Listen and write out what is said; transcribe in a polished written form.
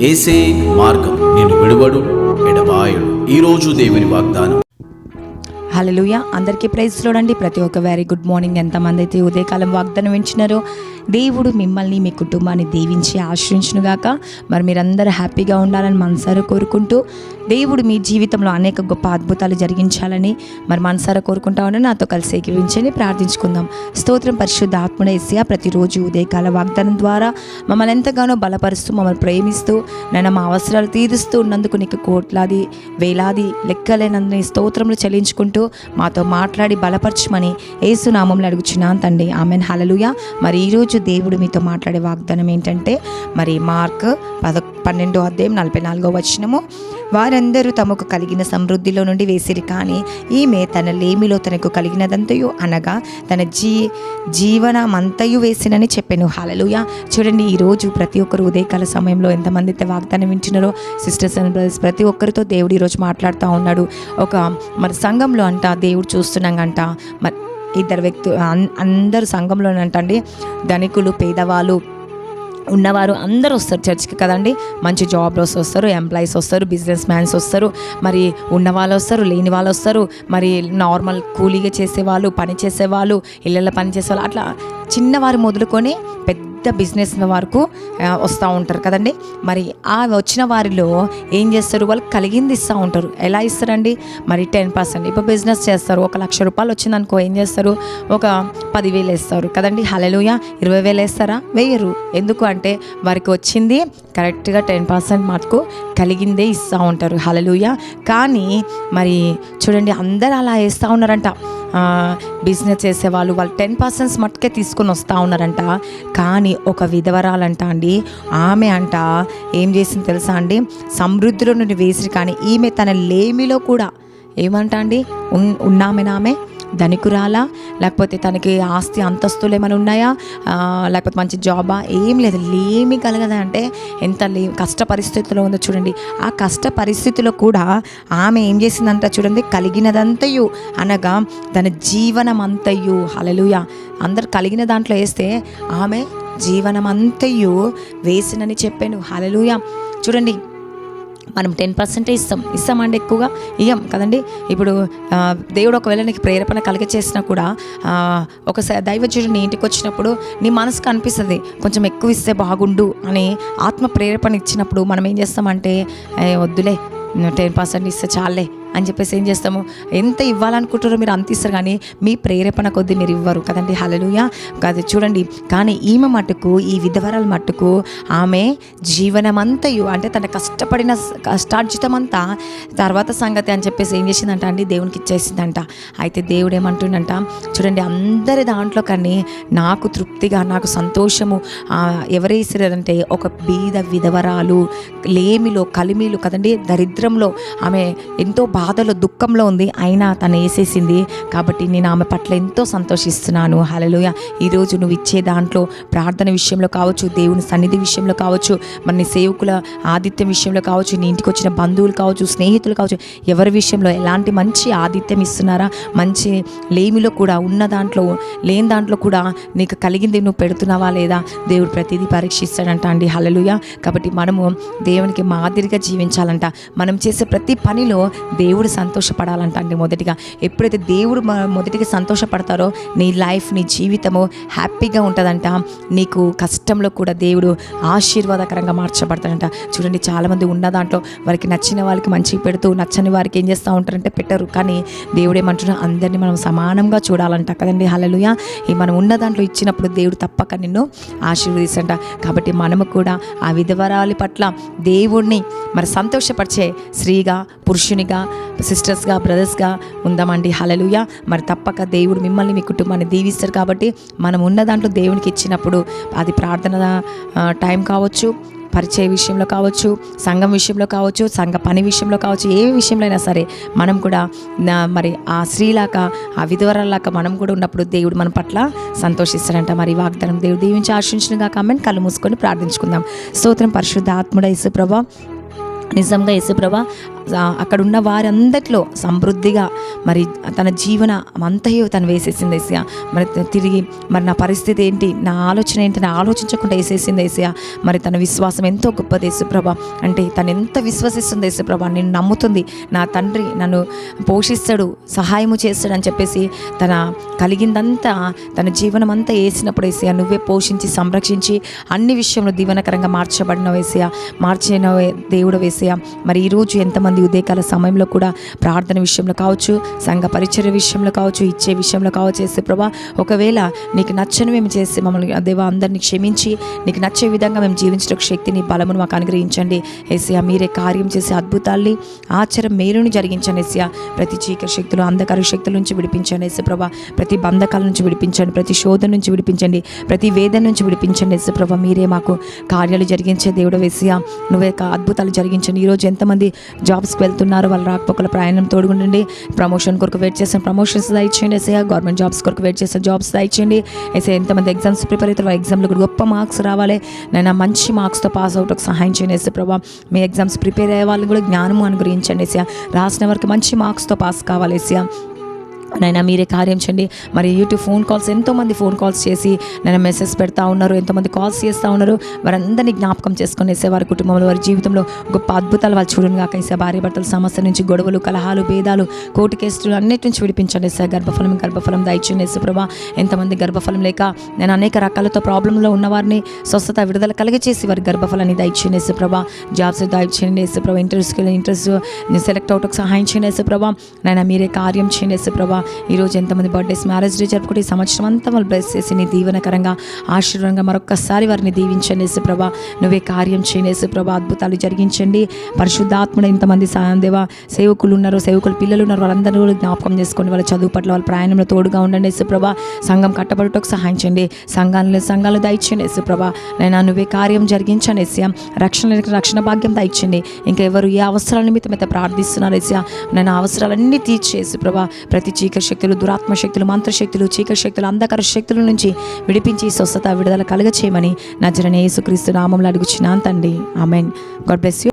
ఏసే మార్గం నేను విడువడు ఎడబాయడు. ఈరోజు దేవుని వాగ్దానం. హల్లెలూయా. అందరికీ ప్రైజ్ చూడండి. ప్రతి ఒక్క వెరీ గుడ్ మార్నింగ్. ఎంతమంది అయితే ఉదయకాలం వాగ్దానం వింటున్నారో దేవుడు మిమ్మల్ని మీ కుటుంబాన్ని దీవించి ఆశ్రయించునుగాక. మరి మీరందరూ హ్యాపీగా ఉండాలని మనసారా కోరుకుంటూ దేవుడు మీ జీవితంలో అనేక గొప్ప అద్భుతాలు జరిగించాలని మరి మనసారా కోరుకుంటా ఉన్నాను. నాతో కలిసి ఏకీవించండి, ప్రార్థించుకుందాం. స్తోత్రం పరిశుద్ధ ఆత్మడ యేసయ్యా, ప్రతిరోజు ఉదయకాల వాగ్దానం ద్వారా మమ్మల్ని ఎంతగానో బలపరుస్తూ మమ్మల్ని ప్రేమిస్తూ నేను మా అవసరాలు తీరుస్తూ ఉన్నందుకు నీకు కోట్లాది వేలాది లెక్కలేనన్ని స్తోత్రములు చెల్లించుకుంటూ మాతో మాట్లాడి బలపరచమని యేసు నామములో అడుగుచున్నాను తండ్రి. ఆమెన్. హల్లెలూయా. మరి ఈరోజు దేవుడు మీతో మాట్లాడే వాగ్దానం ఏంటంటే మరి మార్క్ 12:44 వారందరూ తమకు కలిగిన సమృద్ధిలో నుండి వేసిరి, కానీ ఈమె తన లేమిలో తనకు కలిగినదంతయు అనగా తన జీవనమంతయు వేసినని చెప్పాను. హల్లెలూయా. చూడండి, ఈరోజు ప్రతి ఒక్కరు ఉదయకాల సమయంలో ఎంతమంది అయితే వాగ్దానం వింటున్నారో సిస్టర్స్ అండ్ బ్రదర్స్ ప్రతి ఒక్కరితో దేవుడు ఈరోజు మాట్లాడుతూ ఉన్నాడు. మరి సంఘంలో అంట దేవుడు చూస్తున్నాంగంట మరి ఇద్దరు వ్యక్తులు అందరు సంఘంలోనంటండి, ధనికులు పేదవాళ్ళు ఉన్నవారు అందరూ వస్తారు చర్చ్కి కదండి. మంచి జాబ్లోస్ వస్తారు, ఎంప్లాయీస్ వస్తారు, బిజినెస్ మ్యాన్స్ వస్తారు, మరి ఉన్న వాళ్ళు వస్తారు, లేని వాళ్ళు వస్తారు, మరి నార్మల్ కూలీగా చేసేవాళ్ళు, పని చేసేవాళ్ళు, ఇళ్ళల్లో పని చేసేవాళ్ళు, అట్లా చిన్నవారు మొదలుకొని పెద్ద బిజినెస్ వరకు వస్తూ ఉంటారు కదండి. మరి ఆ వచ్చిన వారిలో ఏం చేస్తారు, వాళ్ళు కలిగింది ఇస్తూ ఉంటారు. ఎలా ఇస్తారండి? మరి 10%. ఇప్పుడు బిజినెస్ చేస్తారు, 1,00,000 రూపాయలు వచ్చిందనుకో ఏం చేస్తారు, ఒక 10,000 వేస్తారు కదండి. హల్లెలూయా. 20,000 వేస్తారా? వేయరు. ఎందుకు అంటే వారికి వచ్చింది కరెక్ట్గా 10% మటుకు కలిగిందే ఇస్తూ ఉంటారు. హల్లెలూయా. కానీ మరి చూడండి, అందరూ అలా వేస్తూ ఉన్నారంట. బిజినెస్ చేసేవాళ్ళు వాళ్ళు 10% మట్టుకే తీసుకొని వస్తూ ఉన్నారంట. కానీ ఒక విధవరాలంట అండి, ఆమె అంట ఏం చేసింది తెలుసా అండి, సమృద్ధిలో నుండి వేసిరి, కానీ ఈమె తన లేమిలో కూడా ఏమంట అండి, ఉన్నామెనామె ధనికురాలా, లేకపోతే తనకి ఆస్తి అంతస్తులు ఏమైనా ఉన్నాయా, లేకపోతే మంచి జాబా, ఏం లేదు, లేమి కలగదా అంటే ఎంత కష్ట పరిస్థితిలో ఉందో చూడండి. ఆ కష్ట పరిస్థితిలో కూడా ఆమె ఏం చేసిందంట చూడండి, కలిగినదంతయు అనగా తన జీవనమంతయు. హల్లెలూయా. అందరు కలిగిన దాంట్లో వేస్తే ఆమె జీవనమంతయు వేసినని చెప్పాను. హల్లెలూయా. చూడండి, మనం 10% ఇస్తామండి, ఎక్కువగా ఇయ్యం కదండి. ఇప్పుడు దేవుడు ఒకవేళ నీకు ప్రేరేపణ కలిగచేసినా కూడా ఒకసారి దైవజనుడు నీ ఇంటికి వచ్చినప్పుడు నీ మనసుకు అనిపిస్తుంది కొంచెం ఎక్కువ ఇస్తే బాగుండు అని. ఆత్మ ప్రేరేపణ ఇచ్చినప్పుడు మనం ఏం చేస్తామంటే వద్దులే 10% ఇస్తే చాలే అని చెప్పేసి ఏం చేస్తాము, ఎంత ఇవ్వాలనుకుంటారో మీరు అంత ఇస్తారు, కానీ మీ ప్రేరేపణ కొద్దీ మీరు ఇవ్వరు కదండి. హల్లెలూయా. కాదు చూడండి, కానీ ఈమె మట్టుకు, ఈ విధవరాల మట్టుకు ఆమె జీవనమంతయు అంటే తన కష్టపడిన కష్టార్జితమంతా తర్వాత సంగతి అని చెప్పేసి ఏం చేసిందంట అండి, దేవునికి ఇచ్చేసిందంట. అయితే దేవుడు ఏమంటుండంట చూడండి, అందరి దాంట్లో కానీ నాకు తృప్తిగా, నాకు సంతోషము ఎవరేసారంటే ఒక బీద విధవరాలు, లేమిలో కలిమిలు కదండి, దరిద్రంలో ఆమె ఎంతో బాధలో దుఃఖంలో ఉంది, అయినా తను వేసేసింది. కాబట్టి నేను ఆమె పట్ల ఎంతో సంతోషిస్తున్నాను. హల్లెలూయా. ఈరోజు నువ్వు ఇచ్చే దాంట్లో ప్రార్థన విషయంలో కావచ్చు, దేవుని సన్నిధి విషయంలో కావచ్చు, మరి నీ సేవకుల ఆతిథ్యం విషయంలో కావచ్చు, నీ ఇంటికి వచ్చిన బంధువులు కావచ్చు, స్నేహితులు కావచ్చు, ఎవరి విషయంలో ఎలాంటి మంచి ఆతిథ్యం ఇస్తున్నారా, మంచి లేమిలో కూడా, ఉన్న దాంట్లో లేని దాంట్లో కూడా నీకు కలిగింది నువ్వు పెడుతున్నావా లేదా, దేవుడు ప్రతిదీ పరీక్షిస్తాడంట అండి. హల్లెలూయా. కాబట్టి మనము దేవునికి మాదిరిగా జీవించాలంట. మనం చేసే ప్రతి పనిలో దేవుడు సంతోషపడాలంట అండి. మొదటిగా ఎప్పుడైతే దేవుడు మొదటిగా సంతోషపడతారో నీ లైఫ్, నీ జీవితము హ్యాపీగా ఉంటుందంట. నీకు కష్టంలో కూడా దేవుడు ఆశీర్వాదకరంగా మార్చబడతాడంట. చూడండి, చాలామంది ఉన్న దాంట్లో వారికి నచ్చిన వాళ్ళకి మంచిగా పెడుతూ, నచ్చని వారికి ఏం చేస్తూ ఉంటారంటే పెట్టరు. కానీ దేవుడు ఏమంటున్నా, అందరినీ మనం సమానంగా చూడాలంట కదండి. హల్లెలూయా. మనం ఉన్న దాంట్లో ఇచ్చినప్పుడు దేవుడు తప్పక నిన్ను ఆశీర్వదిస్తాడంట. కాబట్టి మనము కూడా ఆ విధవరాలి పట్ల దేవుణ్ణి మరి సంతోషపరిచే స్త్రీగా, పురుషునిగా, సిస్టర్స్గా, బ్రదర్స్గా ఉందామండి. హల్లెలూయా. మరి తప్పక దేవుడు మిమ్మల్ని, మీ కుటుంబాన్ని దీవిస్తారు. కాబట్టి మనం ఉన్న దాంట్లో దేవునికి ఇచ్చినప్పుడు అది ప్రార్థన టైం కావచ్చు, పరిచయ విషయంలో కావచ్చు, సంఘం విషయంలో కావచ్చు, సంఘ పని విషయంలో కావచ్చు, ఏ విషయంలో అయినా సరే మనం కూడా మరి ఆ స్త్రీలాగా, ఆ విధవరాలాగా మనం కూడా ఉన్నప్పుడు దేవుడు మన పట్ల సంతోషిస్తాడంట. మరి వాగ్దానం దేవుడు దీవించి ఆశించినగా. కామెంట్ కళ్ళు మూసుకొని ప్రార్థించుకుందాం. స్తోత్రం పరిశుద్ధ ఆత్ముడ యేసు ప్రభువా, నిజంగా యేసుప్రభా అక్కడ ఉన్న వారందరిలో సమృద్ధిగా మరి తన జీవన అంతయు తను వేసేసింది ఏసయ్య. మరి తిరిగి మరి నా పరిస్థితి ఏంటి, నా ఆలోచన ఏంటి, నా ఆలోచించకుండా వేసేసింది ఏసయ్య. మరి తన విశ్వాసం ఎంతో గొప్పది యేసుప్రభ. అంటే తను ఎంత విశ్వసిస్తుంది యేసుప్రభ, నేను నమ్ముతుంది నా తండ్రి నన్ను పోషిస్తాడు, సహాయము చేస్తాడు అని చెప్పేసి తన కలిగిందంతా తన జీవనం అంతా వేసినప్పుడు ఏసయ్య నువ్వే పోషించి సంరక్షించి అన్ని విషయంలో దీవెనకరంగా మార్చబడిన వేసయ్య, మార్చిన దేవుడు వేసయ్య. మరి ఈరోజు ఎంతమంది ఉదయకాల సమయంలో కూడా ప్రార్థన విషయంలో కావచ్చు, సంఘ పరిచర్య విషయంలో కావచ్చు, ఇచ్చే విషయంలో కావచ్చు యేసుప్రభ, ఒకవేళ నీకు నచ్చని మేము చేసి మమ్మల్ని దేవా అందరినీ క్షమించి నీకు నచ్చే విధంగా మేము జీవించడానికి శక్తిని బలమును మాకు అనుగ్రహించండి యేసయ్య. మీరే కార్యం చేసే అద్భుతాల్ని ఆచారం మేలుని జరిగించండి యేసయ్య. ప్రతి చీకటి శక్తులు అంధకార శక్తుల నుంచి విడిపించండి యేసుప్రభ. ప్రతి బంధకాల నుంచి విడిపించండి, ప్రతి శోధన నుంచి విడిపించండి, ప్రతి వేదన నుంచి విడిపించండి యేసుప్రభ. మీరే మాకు కార్యాలు జరిగించే దేవుడు యేసయ్య. నువ్వే అద్భుతాలు జరిగించండి. ఈరోజు ఎంతమంది జాబ్స్కి వెళ్తున్నారు, వాళ్ళ రాకపోకల ప్రయాణం తోడుగుండండి. ప్రమోషన్ కొరకు వెయిట్ చేసిన ప్రమోషన్స్ దయచేయండి యేసయ్య. గవర్నమెంట్ జాబ్స్ కొరకు వెయిట్ చేసిన జాబ్స్ దయచేయండి యేసయ్య. ఎంతమంది ఎగ్జామ్స్ ప్రిపేర్ అవుతారు, ఎగ్జామ్లో కూడా గొప్ప మార్క్స్ రావాలి నైనా, మంచి మార్క్స్తో పాస్ అవుట్కి సహాయం చేయండి యేసుప్రభ. మీ ఎగ్జామ్స్ ప్రిపేర్ అయ్యే వాళ్ళని కూడా జ్ఞానము అనుగ్రహించండి యేసయ్య. రాసిన వారికి మంచి మార్క్స్తో పాస్ కావాలి యేసయ్య. నైనా మీరే కార్యం చేయండి. మరి యూట్యూబ్ ఫోన్ కాల్స్ ఎంతోమంది ఫోన్ కాల్స్ చేసి నైనా మెసేజ్ పెడతా ఉన్నారు, ఎంతోమంది కాల్స్ చేస్తూ ఉన్నారు. వారందరినీ జ్ఞాపకం చేసుకొని వేసే వారి కుటుంబంలో వారి జీవితంలో గొప్ప అద్భుతాలు వాళ్ళు చూడను కాక వేసే భార్య భర్తల సమస్య నుంచి, గొడవలు, కలహాలు, భేదాలు, కోర్టు కేసులు అన్నిటి నుంచి విడిపించండి వేసే. గర్భఫలం దయచేయండి యేసుప్రభ. ఎంతమంది గర్భఫలం లేక నేను అనేక రకాలతో ప్రాబ్లంలో ఉన్నవారిని స్వస్థత విడుదల కలిగచేసి వారి గర్భఫలాన్ని దయచేయండి యేసుప్రభ. జాబ్స్ దయచేయండి యేసుప్రభ. ఇంట్రెస్ట్ సెలెక్ట్ అవుట్కి సహాయం చేయండి యేసుప్రభ. నైనా మీరే కార్యం చేయండి యేసుప్రభ. ఈరోజు ఎంతమంది బర్త్డేస్, మ్యారేజ్ డే జరుపుకుంటే ఈ సంవత్సరం అంతా వాళ్ళు బ్లెస్ చేసి నీ దీవెనకరంగా ఆశీర్వాదంగా మరొక్కసారి వారిని దీవించండి యేసుప్రభ. నువ్వే కార్యం చేయండి యేసుప్రభ. అద్భుతాలు జరిగించండి. పరిశుద్ధాత్ముడు ఇంతమంది దేవ సేవకులు ఉన్నారు, సేవకులు పిల్లలు ఉన్నారు, వాళ్ళందరూ కూడా జ్ఞాపకం చేసుకోండి. వాళ్ళ చదువు పట్ల వాళ్ళ ప్రయాణంలో తోడుగా ఉండండి యేసుప్రభ. సంఘం కట్టబడుటకు సహాయం చేయండి. సంఘాలు దయచేయండి యేసుప్రభ. నైనా నువ్వే కార్యం జరిగించండి యేసయ్య. రక్షణ భాగ్యం దయచేయండి. ఇంకా ఎవరు ఏ అవసరాల నిమిత్తం అయితే ప్రార్థిస్తున్నారు యేసయ్య, నేను అవసరాలన్నీ తీర్చే యేసుప్రభ. ప్రతి చీకటి శక్తులు, దురాత్మ శక్తులు, మంత్రశక్తులు, చీకటి శక్తులు, అంధకార శక్తుల నుంచి విడిపించి స్వస్థత విడుదల కలుగ చేయమని నజరేయుడైన యేసుక్రీస్తు నామములో అడుగుచున్నాను తండ్రి. ఆమేన్. God bless you.